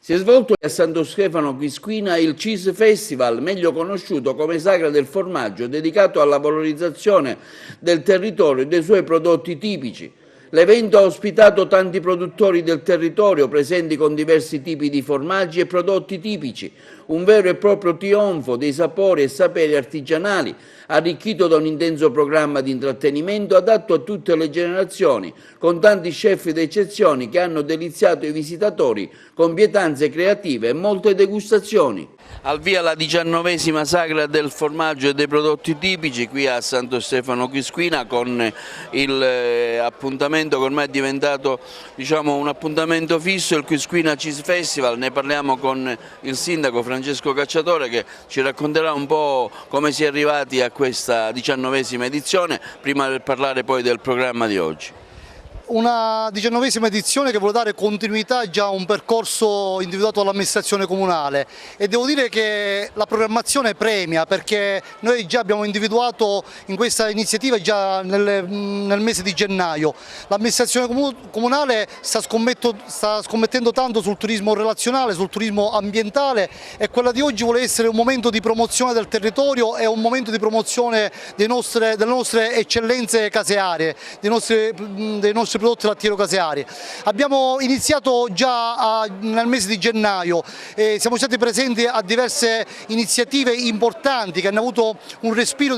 Si è svolto a Santo Stefano Quisquina il Cheese Festival, meglio conosciuto come Sagra del Formaggio, dedicato alla valorizzazione del territorio e dei suoi prodotti tipici. L'evento ha ospitato tanti produttori del territorio presenti con diversi tipi di formaggi e prodotti tipici, un vero e proprio trionfo dei sapori e saperi artigianali, arricchito da un intenso programma di intrattenimento adatto a tutte le generazioni, con tanti chef d'eccezione che hanno deliziato i visitatori con pietanze creative e molte degustazioni. Al via la 19ª Sagra del Formaggio e dei prodotti tipici qui a Santo Stefano Quisquina, con il appuntamento che ormai è diventato un appuntamento fisso, il Quisquina Cheese Festival. Ne parliamo con il sindaco Francesco Cacciatore, che ci racconterà un po' come si è arrivati a questa 19ª edizione, prima di parlare poi del programma di oggi. Una 19ª edizione che vuole dare continuità già a un percorso individuato dall'amministrazione comunale, e devo dire che la programmazione premia, perché noi già abbiamo individuato in questa iniziativa già nel mese di gennaio. L'amministrazione comunale sta scommettendo tanto sul turismo relazionale, sul turismo ambientale, e quella di oggi vuole essere un momento di promozione del territorio e un momento di promozione delle nostre eccellenze casearie, dei nostri prodotti lattiero-caseari. Abbiamo iniziato già nel mese di gennaio, siamo stati presenti a diverse iniziative importanti che hanno avuto un respiro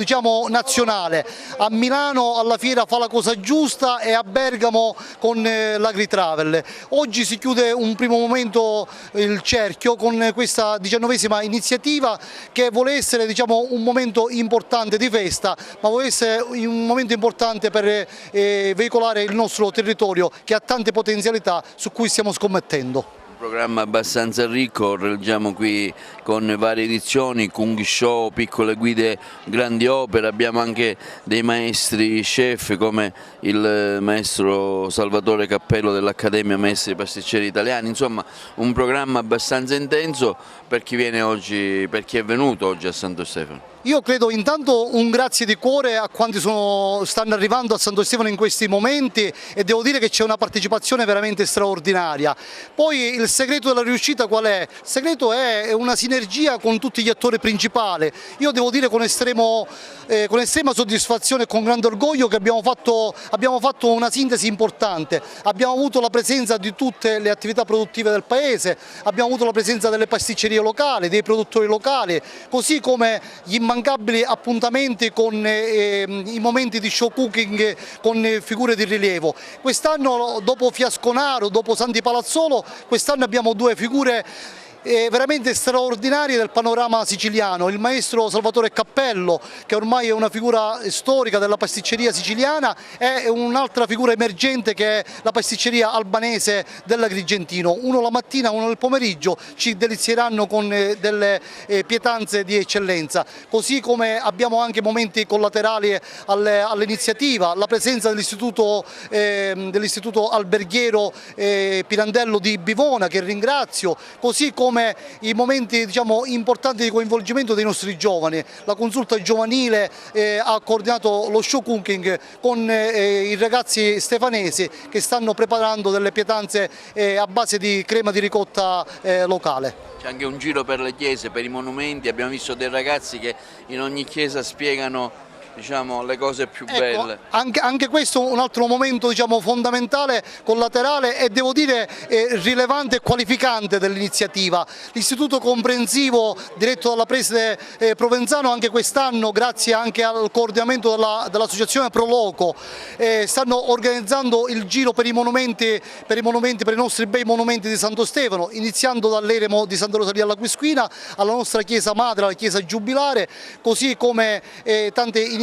nazionale. A Milano alla fiera Fa la cosa giusta e a Bergamo con l'Agritravel. Oggi si chiude un primo momento il cerchio con questa 19ª iniziativa, che vuole essere un momento importante di festa, ma vuole essere un momento importante per veicolare il nostro territorio, che ha tante potenzialità su cui stiamo scommettendo. Un programma abbastanza ricco, leggiamo qui con varie edizioni, cooking show, piccole guide, grandi opere, abbiamo anche dei maestri chef come il maestro Salvatore Cappello dell'Accademia Maestri Pasticceri Italiani, insomma un programma abbastanza intenso per chi viene oggi, per chi è venuto oggi a Santo Stefano. Io credo intanto un grazie di cuore a quanti stanno arrivando a Santo Stefano in questi momenti, e devo dire che c'è una partecipazione veramente straordinaria. Poi il segreto della riuscita qual è? Il segreto è una sinergia con tutti gli attori principali. Io devo dire con estrema soddisfazione e con grande orgoglio che abbiamo fatto una sintesi importante. Abbiamo avuto la presenza di tutte le attività produttive del paese, abbiamo avuto la presenza delle pasticcerie locali, dei produttori locali, così come gli immancabili appuntamenti con i momenti di show cooking con figure di rilievo. Quest'anno, dopo Fiasconaro, dopo Santi Palazzolo, quest'anno abbiamo due figure veramente straordinarie del panorama siciliano: il maestro Salvatore Cappello, che ormai è una figura storica della pasticceria siciliana, e un'altra figura emergente che è la pasticceria albanese dell'Agrigentino. Uno la mattina, uno nel pomeriggio ci delizieranno con delle pietanze di eccellenza, così come abbiamo anche momenti collaterali all'iniziativa, la presenza dell'istituto alberghiero Pirandello di Bivona, che ringrazio, così come i momenti importanti di coinvolgimento dei nostri giovani. La consulta giovanile ha coordinato lo show cooking con i ragazzi stefanesi che stanno preparando delle pietanze a base di crema di ricotta locale. C'è anche un giro per le chiese, per i monumenti, abbiamo visto dei ragazzi che in ogni chiesa spiegano le cose più belle. Anche questo è un altro momento fondamentale, collaterale e devo dire rilevante e qualificante dell'iniziativa. L'Istituto Comprensivo diretto dalla preside Provenzano anche quest'anno, grazie anche al coordinamento dell'associazione Proloco, stanno organizzando il giro per i nostri bei monumenti di Santo Stefano, iniziando dall'eremo di Santa Rosalia alla Quisquina, alla nostra chiesa madre, alla chiesa giubilare, così come tante iniziative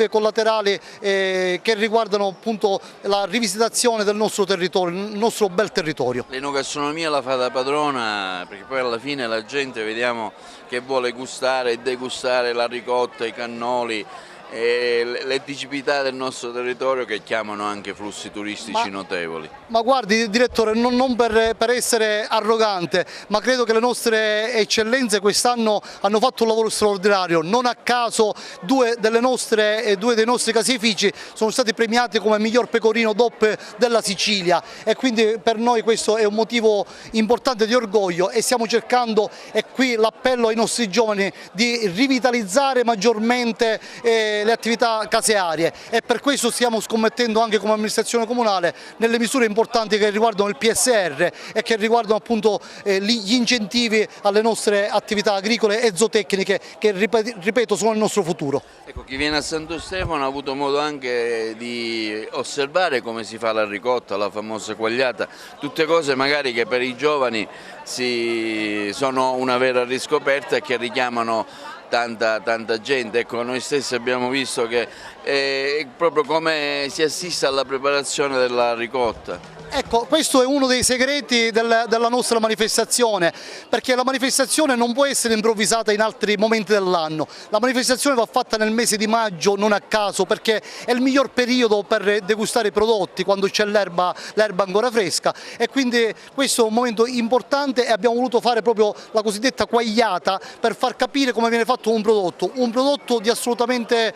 collaterali che riguardano appunto la rivisitazione del nostro territorio, il nostro bel territorio. L'enogastronomia la fa da padrona, perché poi alla fine la gente vediamo che vuole gustare e degustare la ricotta, i cannoli, le tipicità del nostro territorio che chiamano anche flussi turistici notevoli. Ma guardi direttore, non per essere arrogante, ma credo che le nostre eccellenze quest'anno hanno fatto un lavoro straordinario. Non a caso due dei nostri caseifici sono stati premiati come miglior pecorino DOP della Sicilia, e quindi per noi questo è un motivo importante di orgoglio, e stiamo cercando, e qui l'appello ai nostri giovani, di rivitalizzare maggiormente le attività casearie, e per questo stiamo scommettendo anche come amministrazione comunale nelle misure importanti che riguardano il PSR e che riguardano appunto gli incentivi alle nostre attività agricole e zootecniche che, ripeto, sono il nostro futuro. Ecco, chi viene a Santo Stefano ha avuto modo anche di osservare come si fa la ricotta, la famosa quagliata, tutte cose magari che per i giovani sono una vera riscoperta e che richiamano tanta gente. Ecco, noi stessi abbiamo visto che è proprio come si assiste alla preparazione della ricotta. Ecco, questo è uno dei segreti della nostra manifestazione, perché la manifestazione non può essere improvvisata in altri momenti dell'anno. La manifestazione va fatta nel mese di maggio, non a caso, perché è il miglior periodo per degustare i prodotti, quando c'è l'erba ancora fresca, e quindi questo è un momento importante, e abbiamo voluto fare proprio la cosiddetta quagliata per far capire come viene fatto un prodotto di assolutamente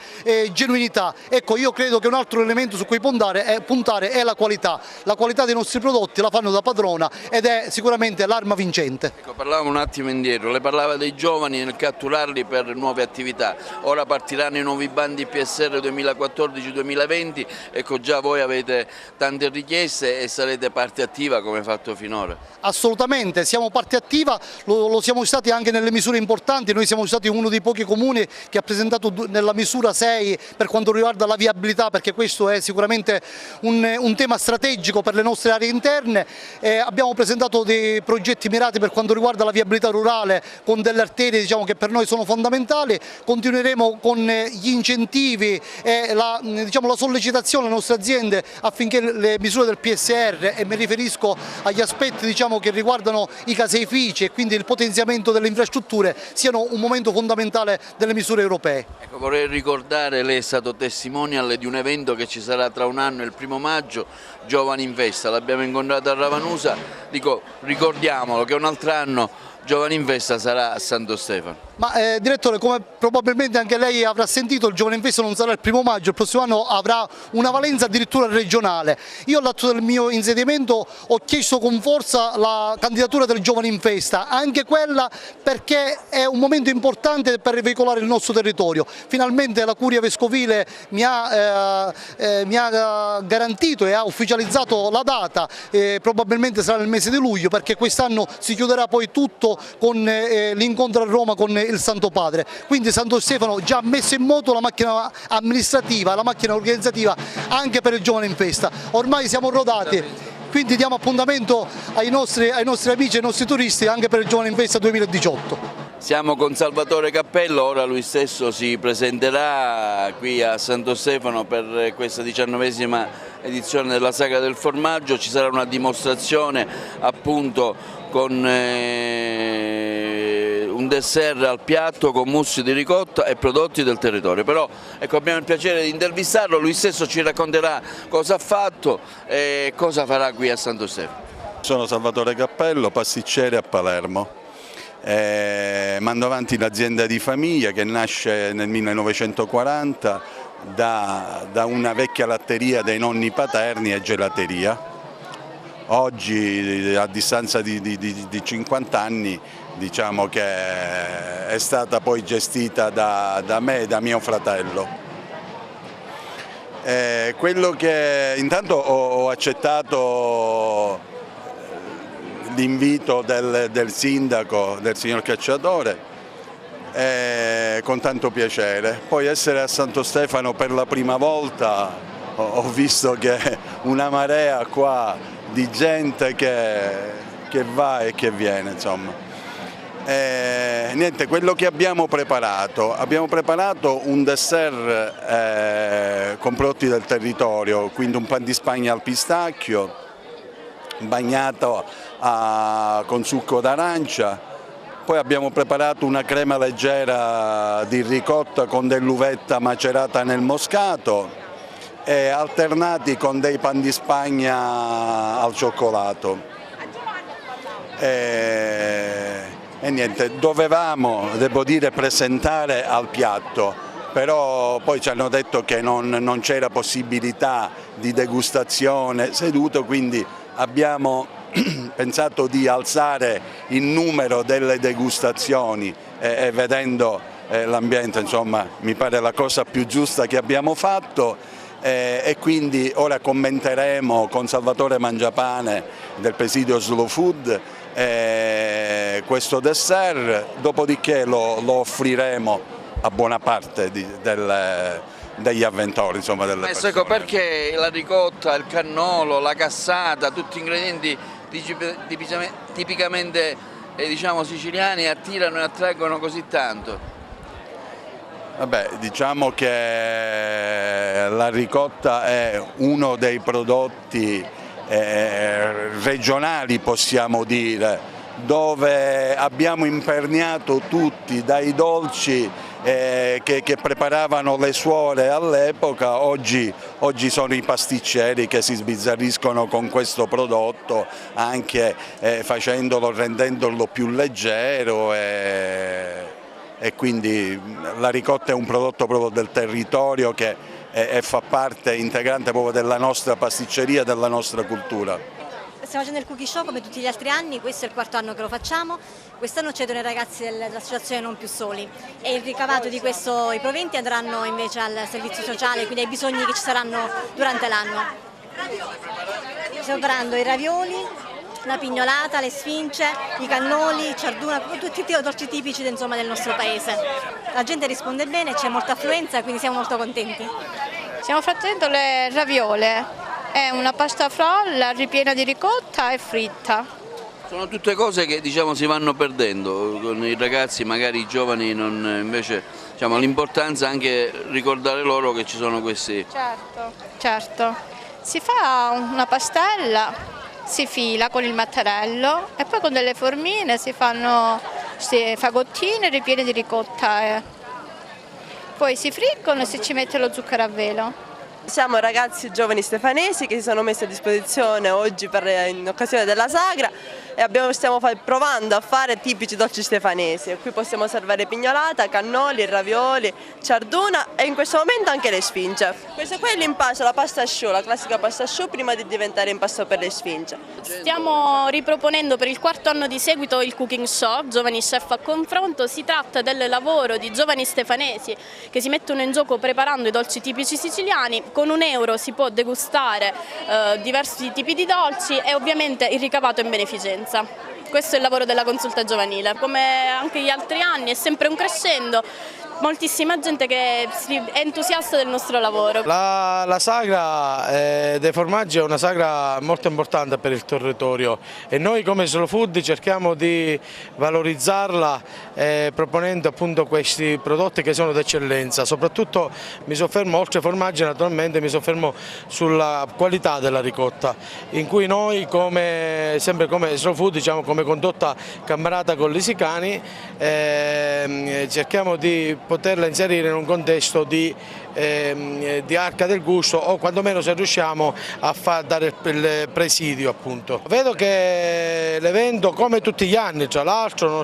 genuinità. Ecco, io credo che un altro elemento su cui puntare è la qualità. La qualità dei nostri prodotti la fanno da padrona, ed è sicuramente l'arma vincente. Ecco, parlavamo un attimo indietro, lei parlava dei giovani nel catturarli per nuove attività, ora partiranno i nuovi bandi PSR 2014-2020, ecco, già voi avete tante richieste e sarete parte attiva come fatto finora. Assolutamente, siamo parte attiva, lo siamo stati anche nelle misure importanti. Noi siamo stati uno dei pochi comuni che ha presentato nella misura 6 per quanto riguarda la viabilità, perché questo è sicuramente un tema strategico per le nostre aree interne. Abbiamo presentato dei progetti mirati per quanto riguarda la viabilità rurale, con delle arterie, diciamo, che per noi sono fondamentali. Continueremo con gli incentivi e la sollecitazione alle nostre aziende affinché le misure del PSR, e mi riferisco agli aspetti, diciamo, che riguardano i caseifici e quindi il potenziamento delle infrastrutture, siano un momento fondamentale delle misure europee. Ecco, vorrei ricordare, lei è stato testimonial di un evento che ci sarà tra un anno, il 1° maggio, Giovani in Festa, l'abbiamo incontrato a Ravanusa, dico, ricordiamolo che un altro anno Giovani in Festa sarà a Santo Stefano. Ma direttore, come probabilmente anche lei avrà sentito, il Giovane in Festa non sarà il 1° maggio, il prossimo anno avrà una valenza addirittura regionale. Io all'atto del mio insediamento ho chiesto con forza la candidatura del Giovane in Festa, anche quella perché è un momento importante per veicolare il nostro territorio. Finalmente la Curia Vescovile mi ha garantito e ha ufficializzato la data, probabilmente sarà nel mese di luglio, perché quest'anno si chiuderà poi tutto con l'incontro a Roma con il Santo Padre. Quindi Santo Stefano già ha messo in moto la macchina amministrativa, la macchina organizzativa anche per il Giovane in Festa. Ormai siamo rodati, quindi diamo appuntamento ai nostri amici e ai nostri turisti anche per il Giovane in Festa 2018. Siamo con Salvatore Cappello, ora lui stesso si presenterà qui a Santo Stefano per questa 19ª edizione della Sagra del Formaggio. Ci sarà una dimostrazione appunto con un dessert al piatto con mousse di ricotta e prodotti del territorio. Però ecco, abbiamo il piacere di intervistarlo, lui stesso ci racconterà cosa ha fatto e cosa farà qui a Santo Stefano. Sono Salvatore Cappello, pasticcere a Palermo. Mando avanti l'azienda di famiglia che nasce nel 1940 da una vecchia latteria dei nonni paterni e gelateria. Oggi, a distanza di 50 anni, diciamo che è stata poi gestita da me e da mio fratello. Quello che intanto ho accettato l'invito del sindaco, del signor Cacciatore, con tanto piacere. Poi essere a Santo Stefano per la prima volta, ho visto che una marea qua di gente che va e che viene, insomma. Niente, quello che abbiamo preparato un dessert con prodotti del territorio, quindi un pan di Spagna al pistacchio bagnato con succo d'arancia, Poi abbiamo preparato una crema leggera di ricotta con dell'uvetta macerata nel moscato e alternati con dei pan di Spagna al cioccolato. E niente, dovevamo, devo dire, presentare al piatto, però poi ci hanno detto che non c'era possibilità di degustazione seduto, quindi abbiamo pensato di alzare il numero delle degustazioni e vedendo l'ambiente, insomma, mi pare la cosa più giusta che abbiamo fatto e quindi ora commenteremo con Salvatore Mangiapane del presidio Slow Food questo dessert, dopodiché lo offriremo a buona parte degli avventori, insomma, delle persone. Ecco perché la ricotta, il cannolo, la cassata, tutti ingredienti tipicamente diciamo siciliani attirano e attraggono così tanto? Vabbè, diciamo che la ricotta è uno dei prodotti regionali, possiamo dire, dove abbiamo imperniato tutti, dai dolci che preparavano le suore all'epoca, oggi sono i pasticceri che si sbizzarriscono con questo prodotto, anche rendendolo più leggero e quindi la ricotta è un prodotto proprio del territorio che fa parte integrante proprio della nostra pasticceria e della nostra cultura. Stiamo facendo il cookie show come tutti gli altri anni, questo è il quarto anno che lo facciamo, quest'anno cedono i ragazzi dell'associazione Non Più Soli e il ricavato di i proventi andranno invece al servizio sociale, quindi ai bisogni che ci saranno durante l'anno. Stiamo preparando i ravioli, la pignolata, le sfince, i cannoli, il ciarduna, tutti i dolci tipici insomma, del nostro paese. La gente risponde bene, c'è molta affluenza, quindi siamo molto contenti. Stiamo facendo le raviole. È una pasta frolla ripiena di ricotta e fritta. Sono tutte cose che diciamo si vanno perdendo con i ragazzi, magari i giovani invece diciamo, l'importanza è anche ricordare loro che ci sono questi. Certo. Si fa una pastella, si fila con il mattarello e poi con delle formine si fanno fagottine ripiene di ricotta. Poi si friggono e si ci mette lo zucchero a velo. Siamo ragazzi giovani stefanesi che si sono messi a disposizione oggi in occasione della sagra e stiamo provando a fare tipici dolci stefanesi. E qui possiamo servare pignolata, cannoli, ravioli, ciarduna e in questo momento anche le sfinge. Questo qua è l'impasto, la pasta asciù, la classica pasta asciù prima di diventare impasto per le sfinge. Stiamo riproponendo per il quarto anno di seguito il cooking show, Giovani Chef a Confronto. Si tratta del lavoro di giovani stefanesi che si mettono in gioco preparando i dolci tipici siciliani. Con €1 si può degustare diversi tipi di dolci e ovviamente il ricavato è in beneficenza. Questo è il lavoro della consulta giovanile. Come anche gli altri anni è sempre un crescendo, moltissima gente che è entusiasta del nostro lavoro. La sagra dei formaggi è una sagra molto importante per il territorio e noi come Slow Food cerchiamo di valorizzarla proponendo appunto questi prodotti che sono d'eccellenza. Soprattutto mi soffermo, oltre ai formaggi naturalmente, mi soffermo sulla qualità della ricotta, in cui noi sempre come Slow Food, diciamo come condotta camerata con l'Isicani, cerchiamo di poterla inserire in un contesto di arca del gusto o quantomeno se riusciamo a dare il presidio appunto. Vedo che l'evento come tutti gli anni, tra l'altro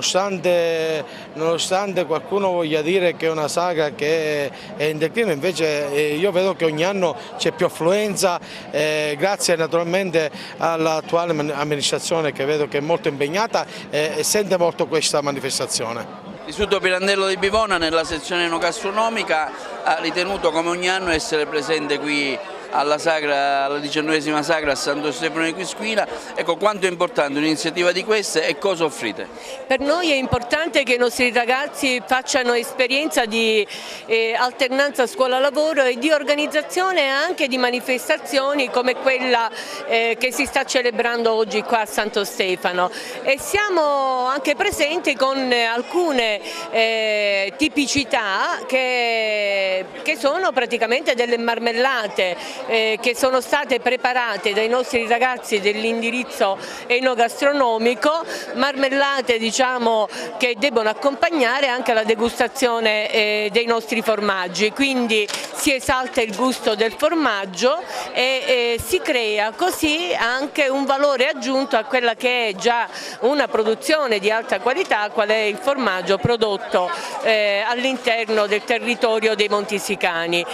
nonostante qualcuno voglia dire che è una sagra che è in declino, invece io vedo che ogni anno c'è più affluenza grazie naturalmente all'attuale amministrazione che vedo che è molto impegnata e sente molto questa manifestazione. L'Istituto Pirandello di Bivona nella sezione enogastronomica ha ritenuto come ogni anno essere presente qui alla 19ª sagra a Santo Stefano di Quisquina. Ecco, quanto è importante un'iniziativa di queste e cosa offrite? Per noi è importante che i nostri ragazzi facciano esperienza di alternanza scuola-lavoro e di organizzazione anche di manifestazioni come quella che si sta celebrando oggi qua a Santo Stefano. E siamo anche presenti con alcune tipicità che sono praticamente delle marmellate che sono state preparate dai nostri ragazzi dell'indirizzo enogastronomico, marmellate diciamo che debbono accompagnare anche la degustazione dei nostri formaggi, quindi si esalta il gusto del formaggio e si crea così anche un valore aggiunto a quella che è già una produzione di alta qualità, qual è il formaggio prodotto all'interno del territorio dei Monti Sicani.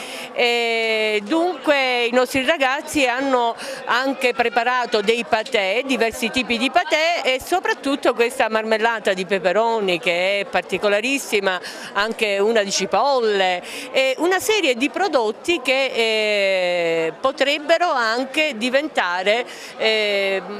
Dunque i nostri ragazzi hanno anche preparato dei patè, diversi tipi di patè e soprattutto questa marmellata di peperoni che è particolarissima, anche una di cipolle e una serie di prodotti che potrebbero anche diventare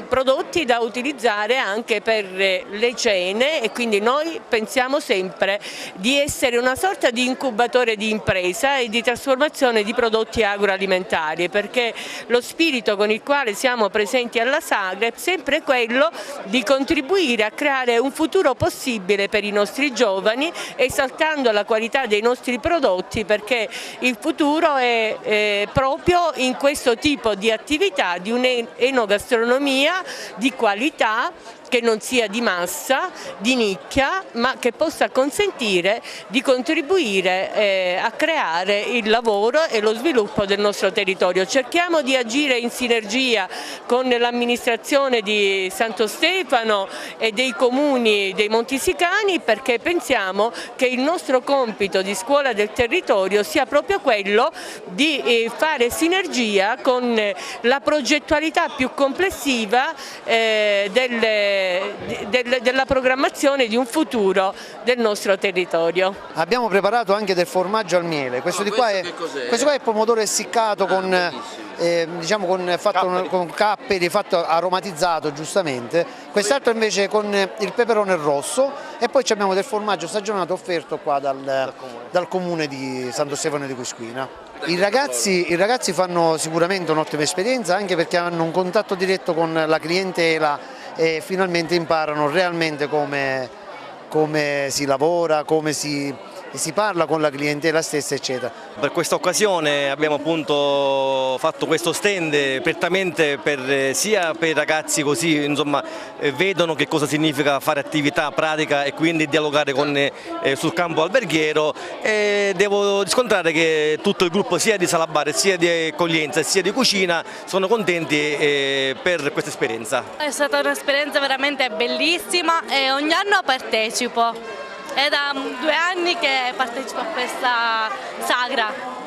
prodotti da utilizzare anche per le cene e quindi noi pensiamo sempre di essere una sorta di incubatore di impresa e di trasformazione di prodotti agroalimentari, perché lo spirito con il quale siamo presenti alla Sagra è sempre quello di contribuire a creare un futuro possibile per i nostri giovani, esaltando la qualità dei nostri prodotti, perché il futuro è proprio in questo tipo di attività, di un'enogastronomia di qualità che non sia di massa, di nicchia, ma che possa consentire di contribuire a creare il lavoro e lo sviluppo del nostro territorio. Cerchiamo di agire in sinergia con l'amministrazione di Santo Stefano e dei comuni dei Monti Sicani, perché pensiamo che il nostro compito di scuola del territorio sia proprio quello di fare sinergia con la progettualità più complessiva della programmazione di un futuro del nostro territorio. Abbiamo preparato anche del formaggio al miele, questo qua è pomodoro essiccato diciamo con capperi, fatto aromatizzato giustamente, quest'altro invece con il peperone rosso e poi abbiamo del formaggio stagionato offerto qua dal comune di Santo Stefano di Quisquina. I ragazzi fanno sicuramente un'ottima esperienza anche perché hanno un contatto diretto con la clientela e finalmente imparano realmente come si lavora, come si parla con la clientela stessa eccetera. Per questa occasione abbiamo appunto fatto questo stand apertamente sia per i ragazzi, così insomma vedono che cosa significa fare attività pratica e quindi dialogare sul campo alberghiero, e devo riscontrare che tutto il gruppo sia di Salabare sia di accoglienza sia di cucina sono contenti per questa esperienza. È stata un'esperienza veramente bellissima e ogni anno partecipo. È da 2 anni che partecipo a questa sagra.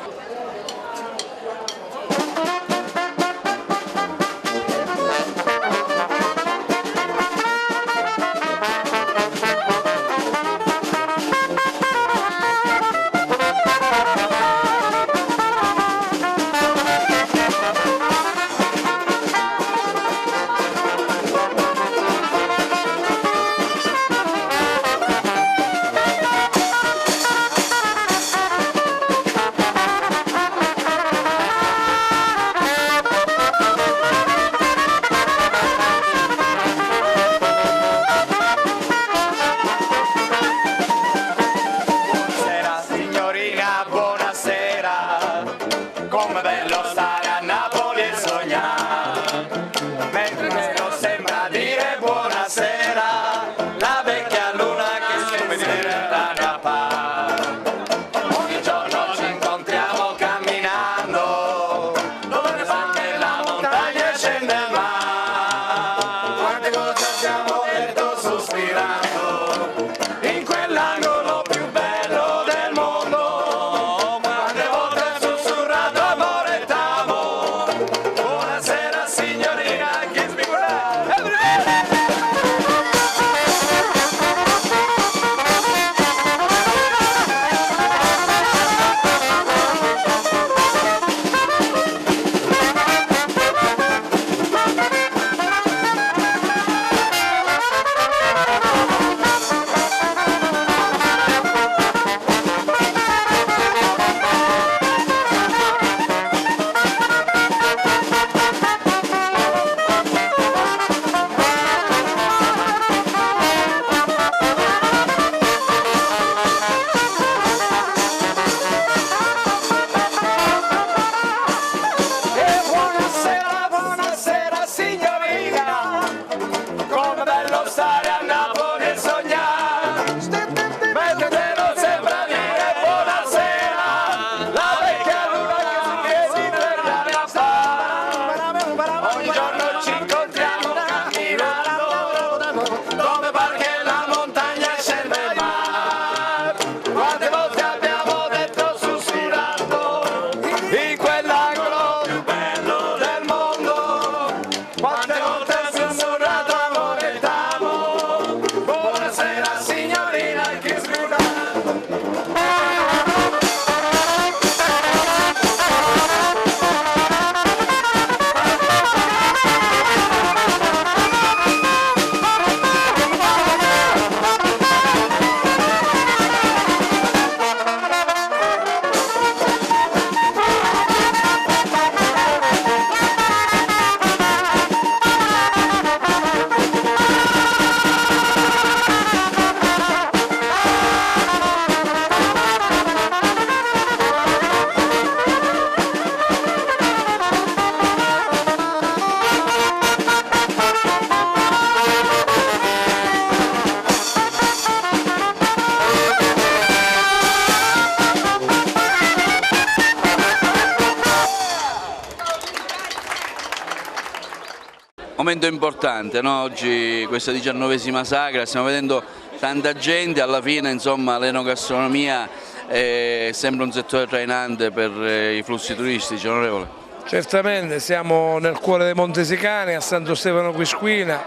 evento importante, no? Oggi questa 19ª sagra, stiamo vedendo tanta gente, alla fine insomma l'enogastronomia è sempre un settore trainante per i flussi turistici, onorevole. Certamente, siamo nel cuore dei Montesicani, a Santo Stefano Quisquina,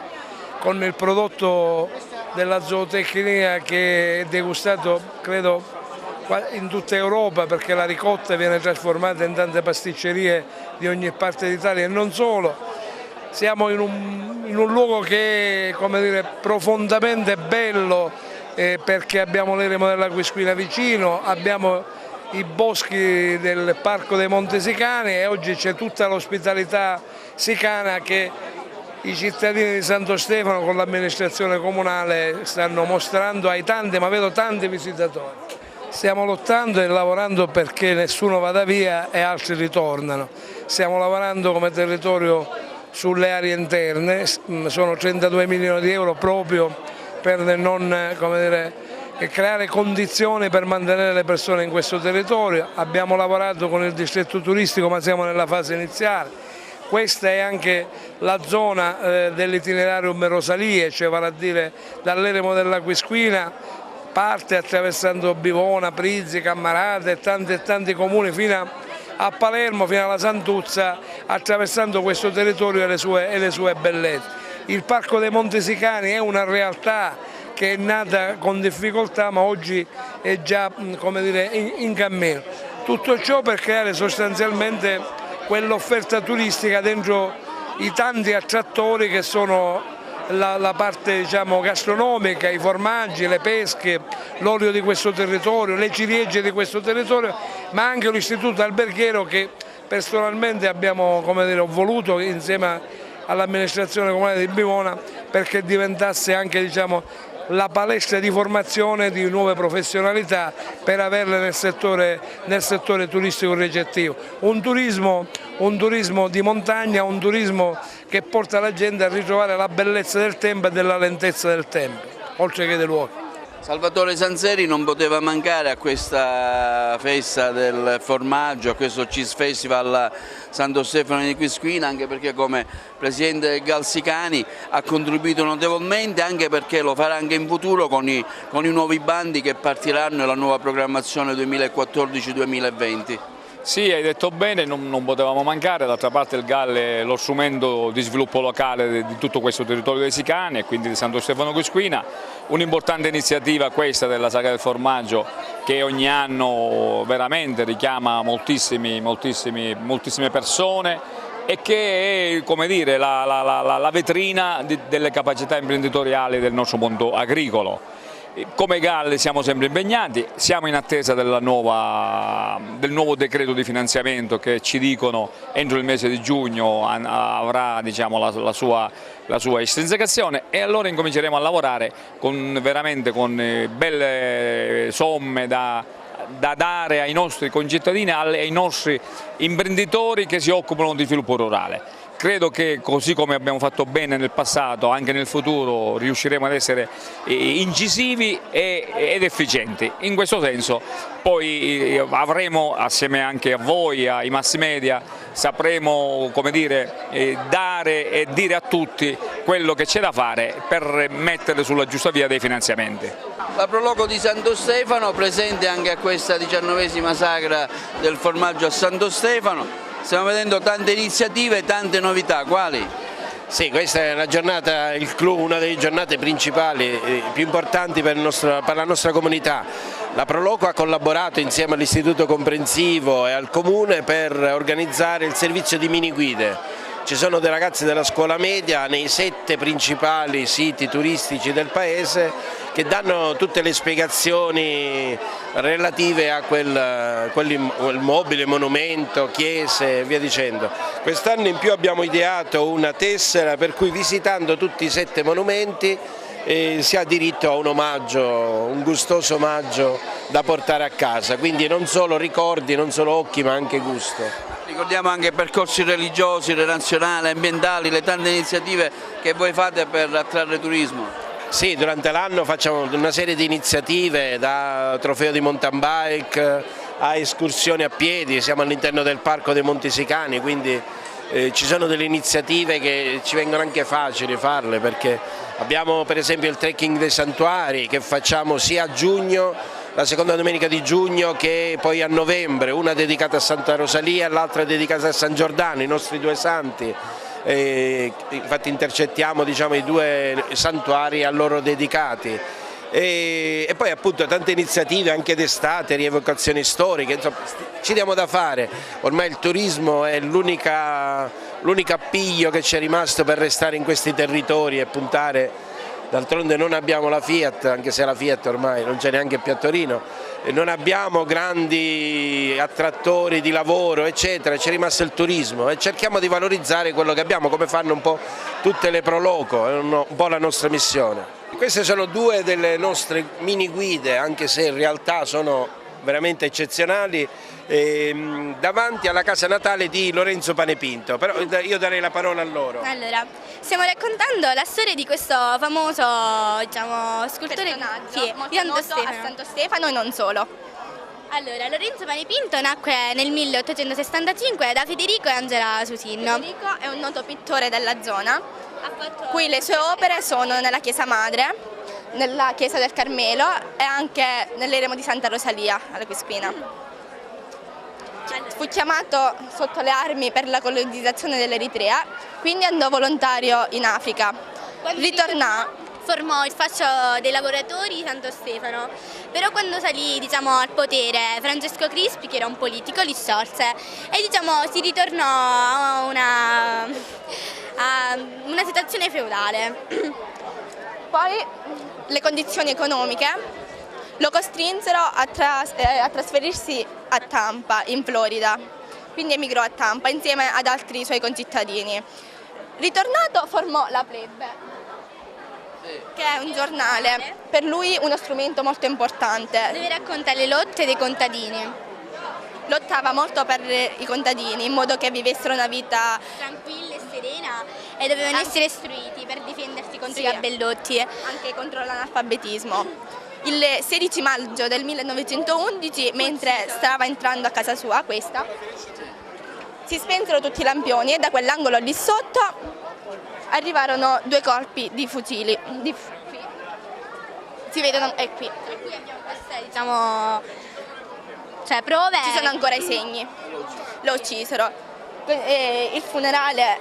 con il prodotto della zootecnia che è degustato credo in tutta Europa, perché la ricotta viene trasformata in tante pasticcerie di ogni parte d'Italia e non solo. Siamo in un luogo che è, come dire, profondamente bello, perché abbiamo l'eremo della Quisquina vicino, abbiamo i boschi del Parco dei Montesicani e oggi c'è tutta l'ospitalità sicana che i cittadini di Santo Stefano con l'amministrazione comunale stanno mostrando ai tanti, ma vedo tanti visitatori. Stiamo lottando e lavorando perché nessuno vada via e altri ritornano. Stiamo lavorando come territorio sulle aree interne, sono 32 milioni di euro proprio per non, come dire, creare condizioni per mantenere le persone in questo territorio. Abbiamo lavorato con il distretto turistico, ma siamo nella fase iniziale. Questa è anche la zona dell'itinerario Rosalie, cioè vale a dire dall'eremo della Quisquina, parte attraversando Bivona, Prizzi, Cammarate e tanti comuni fino a Palermo, fino alla Santuzza, attraversando questo territorio e le sue bellezze. Il Parco dei Montesicani è una realtà che è nata con difficoltà, ma oggi è già, come dire, in cammino. Tutto ciò per creare sostanzialmente quell'offerta turistica dentro i tanti attrattori che sono la parte, diciamo, gastronomica, i formaggi, le pesche, l'olio di questo territorio, le ciliegie di questo territorio, ma anche l'istituto alberghiero che personalmente abbiamo, come dire, voluto insieme all'amministrazione comunale di Bivona perché diventasse anche, diciamo, la palestra di formazione di nuove professionalità per averle nel settore turistico ricettivo. Un turismo di montagna, un turismo che porta la gente a ritrovare la bellezza del tempo e della lentezza del tempo, oltre che dei luoghi. Salvatore Sanzeri non poteva mancare a questa festa del formaggio, a questo Cheese Festival a Santo Stefano di Quisquina, anche perché come presidente del Galsicani ha contribuito notevolmente, anche perché lo farà anche in futuro con i nuovi bandi che partiranno e la nuova programmazione 2014-2020. Sì, hai detto bene, non potevamo mancare, d'altra parte il GAL è lo strumento di sviluppo locale di tutto questo territorio dei Sicani e quindi di Santo Stefano Quisquina. Un'importante iniziativa questa della Sagra del Formaggio che ogni anno veramente richiama moltissime persone e che è, come dire, la vetrina delle capacità imprenditoriali del nostro mondo agricolo. Come GAL siamo sempre impegnati, siamo in attesa del nuovo decreto di finanziamento che ci dicono entro il mese di giugno avrà, diciamo, la sua estrinsecazione e allora incominceremo a lavorare con belle somme da dare ai nostri concittadini, ai nostri imprenditori che si occupano di sviluppo rurale. Credo che così come abbiamo fatto bene nel passato, anche nel futuro riusciremo ad essere incisivi ed efficienti. In questo senso poi avremo, assieme anche a voi, ai mass media, sapremo, come dire, dare e dire a tutti quello che c'è da fare per mettere sulla giusta via dei finanziamenti. La Proloco di Santo Stefano presente anche a questa 19ª sagra del formaggio a Santo Stefano. Stiamo vedendo tante iniziative e tante novità, quali? Sì, questa è la giornata, il clou, una delle giornate principali, più importanti per la nostra comunità. La Proloco ha collaborato insieme all'Istituto Comprensivo e al Comune per organizzare il servizio di mini guide. Ci sono dei ragazzi della scuola media nei 7 principali siti turistici del paese che danno tutte le spiegazioni relative a quel immobile, monumento, chiese e via dicendo. Quest'anno in più abbiamo ideato una tessera per cui visitando tutti i 7 monumenti si ha diritto a un omaggio, un gustoso omaggio da portare a casa, quindi non solo ricordi, non solo occhi ma anche gusto. Ricordiamo anche percorsi religiosi, relazionali, ambientali, le tante iniziative che voi fate per attrarre turismo. Sì, durante l'anno facciamo una serie di iniziative, da trofeo di mountain bike a escursioni a piedi, siamo all'interno del Parco dei Montesicani, quindi ci sono delle iniziative che ci vengono anche facili farle, perché abbiamo per esempio il trekking dei santuari che facciamo sia a giugno, la seconda domenica di giugno, che poi a novembre, una dedicata a Santa Rosalia e l'altra dedicata a San Giordano, i nostri due santi. Infatti intercettiamo, diciamo, i due santuari a loro dedicati. E poi appunto tante iniziative anche d'estate, rievocazioni storiche, insomma ci diamo da fare. Ormai il turismo è l'unico appiglio che ci è rimasto per restare in questi territori e puntare. D'altronde non abbiamo la Fiat, anche se la Fiat ormai non c'è neanche più a Torino, e non abbiamo grandi attrattori di lavoro eccetera, c'è rimasto il turismo e cerchiamo di valorizzare quello che abbiamo, come fanno un po' tutte le Proloco, è un po' la nostra missione. Queste sono due delle nostre mini guide, anche se in realtà sono veramente eccezionali, davanti alla casa natale di Lorenzo Panepinto, però io darei la parola a loro. Allora, stiamo raccontando la storia di questo famoso, diciamo, scultore di Santo Stefano e non solo. Allora, Lorenzo Panepinto nacque nel 1865 da Federico e Angela Susino. Federico è un noto pittore della zona, qui le sue opere sono nella chiesa madre, nella chiesa del Carmelo e anche nell'eremo di Santa Rosalia alla Quispina. Fu chiamato sotto le armi per la colonizzazione dell'Eritrea, quindi andò volontario in Africa. Ritornò. Formò il fascio dei lavoratori di Santo Stefano, però quando salì, diciamo, al potere Francesco Crispi, che era un politico, li sciolse e, diciamo, si ritornò a una situazione feudale. Poi le condizioni economiche lo costrinsero a trasferirsi a Tampa, in Florida, quindi emigrò a Tampa insieme ad altri suoi concittadini. Ritornato formò la Plebe, che è un giornale, per lui uno strumento molto importante. Deve raccontare le lotte dei contadini. Lottava molto per i contadini in modo che vivessero una vita tranquilla e serena e dovevano essere istruiti per difendersi contro i gabellotti, anche contro l'analfabetismo. Il 16 maggio del 1911, mentre stava entrando a casa sua, questa, si spensero tutti i lampioni e da quell'angolo lì sotto arrivarono due colpi di fucili. Si vedono, è qui. E qui abbiamo queste, diciamo, cioè prove. Ci sono ancora i segni. Lo uccisero. Il funerale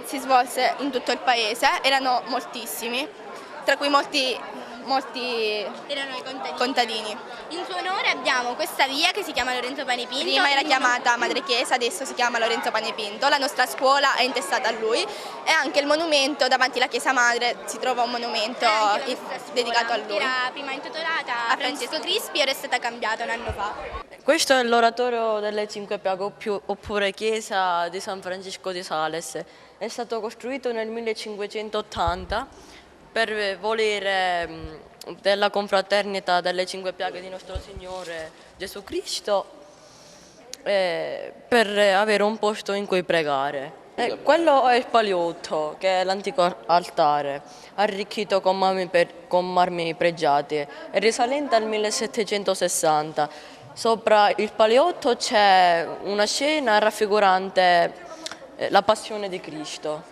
si svolse in tutto il paese, erano moltissimi, tra cui molti erano i contadini. In suo onore abbiamo questa via che si chiama Lorenzo Panepinto. Prima era chiamata Madre Chiesa, adesso si chiama Lorenzo Panepinto. La nostra scuola è intestata a lui e anche il monumento davanti alla Chiesa Madre si trova un monumento dedicato a lui. Era prima intitolata a Francesco Crispi, ora è stata cambiata un anno fa. Questo è l'oratorio delle Cinque Piaghe, oppure chiesa di San Francesco di Sales. È stato costruito nel 1580 per volere della confraternita delle Cinque Piaghe di nostro Signore Gesù Cristo, per avere un posto in cui pregare. Quello è il Paliotto, che è l'antico altare, arricchito con marmi pregiati, è risalente al 1760. Sopra il Paliotto c'è una scena raffigurante la passione di Cristo.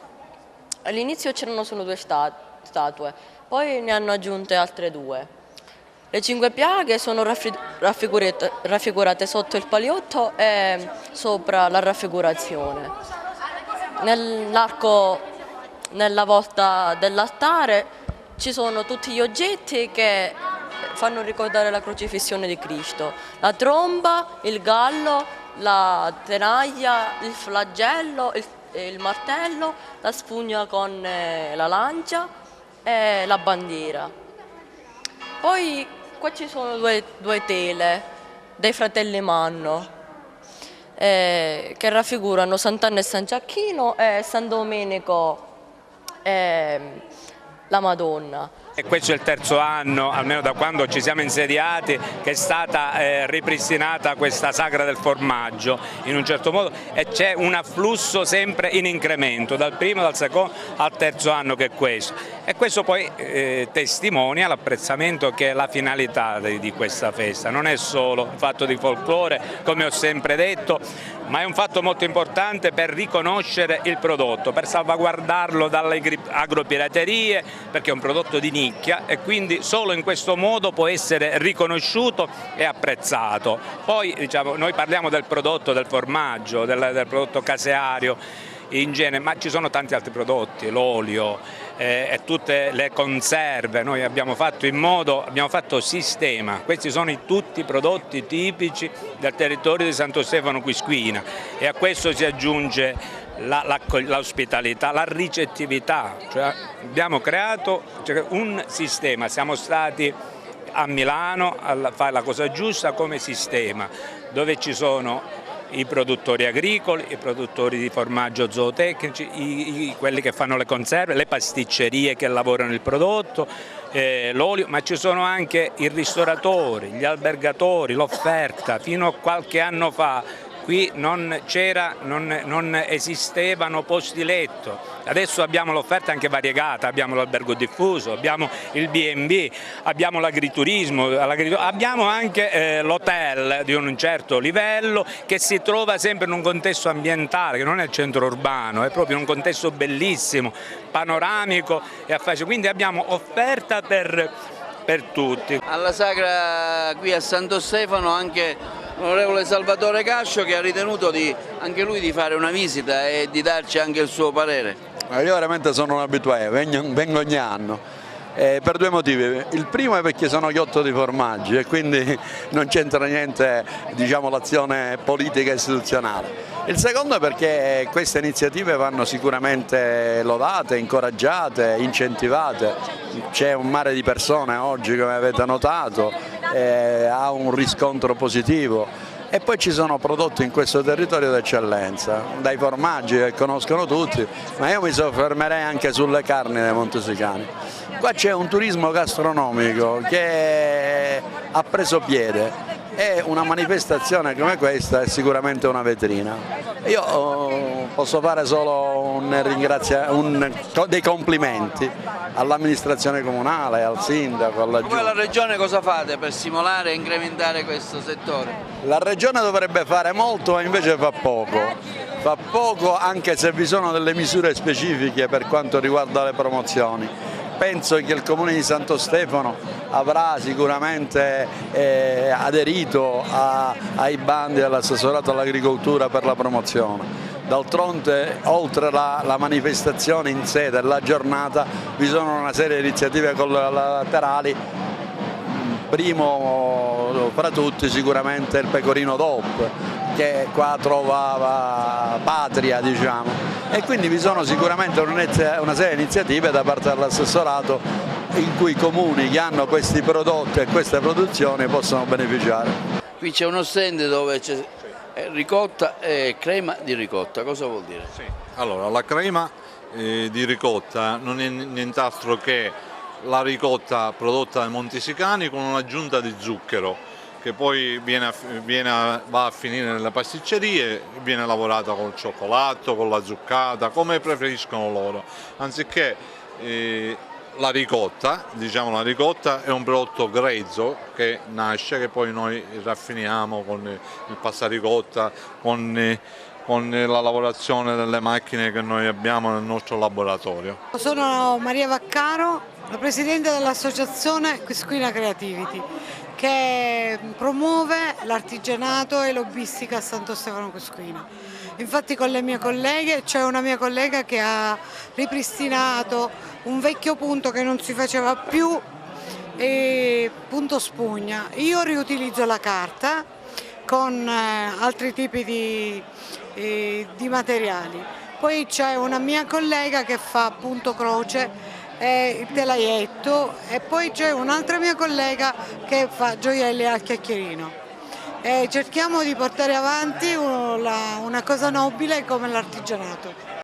All'inizio c'erano solo due statue, poi ne hanno aggiunte altre due. Le Cinque Piaghe sono raffigurate sotto il Paliotto e sopra la raffigurazione. Nell'arco, nella volta dell'altare, ci sono tutti gli oggetti che fanno ricordare la crocifissione di Cristo: la tromba, il gallo, la tenaglia, il flagello, il martello, la spugna con la lancia e la bandiera. Poi qua ci sono due tele dei fratelli Manno che raffigurano Sant'Anna e San Giacchino e San Domenico e la Madonna. E questo è il terzo anno, almeno da quando ci siamo insediati, che è stata ripristinata questa sagra del formaggio in un certo modo, e c'è un afflusso sempre in incremento, dal primo, dal secondo al terzo anno che è questo. E questo poi testimonia l'apprezzamento che è la finalità di questa festa. Non è solo un fatto di folklore, come ho sempre detto, ma è un fatto molto importante per riconoscere il prodotto, per salvaguardarlo dalle agropiraterie, perché è un prodotto di nicchia e quindi solo in questo modo può essere riconosciuto e apprezzato. Poi diciamo, noi parliamo del prodotto del formaggio, del prodotto caseario in genere, ma ci sono tanti altri prodotti, l'olio e tutte le conserve. Noi abbiamo fatto in modo, abbiamo fatto sistema, questi sono tutti i prodotti tipici del territorio di Santo Stefano Quisquina e a questo si aggiunge l'ospitalità, la ricettività, cioè abbiamo creato un sistema, siamo stati a Milano a fare la cosa giusta come sistema, dove ci sono i produttori agricoli, i produttori di formaggio zootecnici, quelli che fanno le conserve, le pasticcerie che lavorano il prodotto, l'olio, ma ci sono anche i ristoratori, gli albergatori, l'offerta. Fino a qualche anno fa qui non esistevano posti letto, adesso abbiamo l'offerta anche variegata, abbiamo l'albergo diffuso, abbiamo il B&B, abbiamo l'agriturismo, abbiamo anche l'hotel di un certo livello che si trova sempre in un contesto ambientale, che non è il centro urbano, è proprio un contesto bellissimo, panoramico e affascinante, quindi abbiamo offerta per tutti. Alla sagra qui a Santo Stefano anche l'onorevole Salvatore Cascio, che ha ritenuto anche lui di fare una visita e di darci anche il suo parere. Io veramente sono un abitué, vengo ogni anno. Per due motivi. Il primo è perché sono ghiotto di formaggi e quindi non c'entra niente, diciamo, l'azione politica e istituzionale. Il secondo è perché queste iniziative vanno sicuramente lodate, incoraggiate, incentivate. C'è un mare di persone oggi, come avete notato, ha un riscontro positivo. E poi ci sono prodotti in questo territorio d'eccellenza, dai formaggi che conoscono tutti, ma io mi soffermerei anche sulle carni dei montesicani. Qua c'è un turismo gastronomico che ha preso piede e una manifestazione come questa è sicuramente una vetrina. Io posso fare solo dei complimenti all'amministrazione comunale, al sindaco, alla giunta. Voi la Regione cosa fate per stimolare e incrementare questo settore? La Regione dovrebbe fare molto, ma invece fa poco. Fa poco anche se vi sono delle misure specifiche per quanto riguarda le promozioni. Penso che il Comune di Santo Stefano avrà sicuramente aderito ai bandi dell'assessorato all'agricoltura per la promozione. D'altronde, oltre la manifestazione in sé della giornata, vi sono una serie di iniziative collaterali. Primo fra tutti sicuramente il pecorino DOP, che qua trovava patria, diciamo, e quindi vi sono sicuramente una serie di iniziative da parte dell'assessorato in cui i comuni che hanno questi prodotti e queste produzioni possono beneficiare. Qui c'è uno stand dove c'è ricotta e crema di ricotta, cosa vuol dire? Sì. Allora, la crema di ricotta non è nient'altro che la ricotta prodotta dai montesicani con un'aggiunta di zucchero che poi va a finire nelle pasticcerie, viene lavorata col cioccolato, con la zuccata, come preferiscono loro, anziché la ricotta, diciamo la ricotta è un prodotto grezzo che nasce, che poi noi raffiniamo con il passaricotta, con la lavorazione delle macchine che noi abbiamo nel nostro laboratorio. Sono Maria Vaccaro, la Presidente dell'Associazione Quisquina Creativity, che promuove l'artigianato e l'hobbistica a Santo Stefano Quisquina. Infatti con le mie colleghe, c'è una mia collega che ha ripristinato un vecchio punto che non si faceva più, punto spugna. Io riutilizzo la carta con altri tipi di materiali. Poi c'è una mia collega che fa punto croce, il telaietto, e poi c'è un'altra mia collega che fa gioielli al chiacchierino. Cerchiamo di portare avanti una cosa nobile come l'artigianato.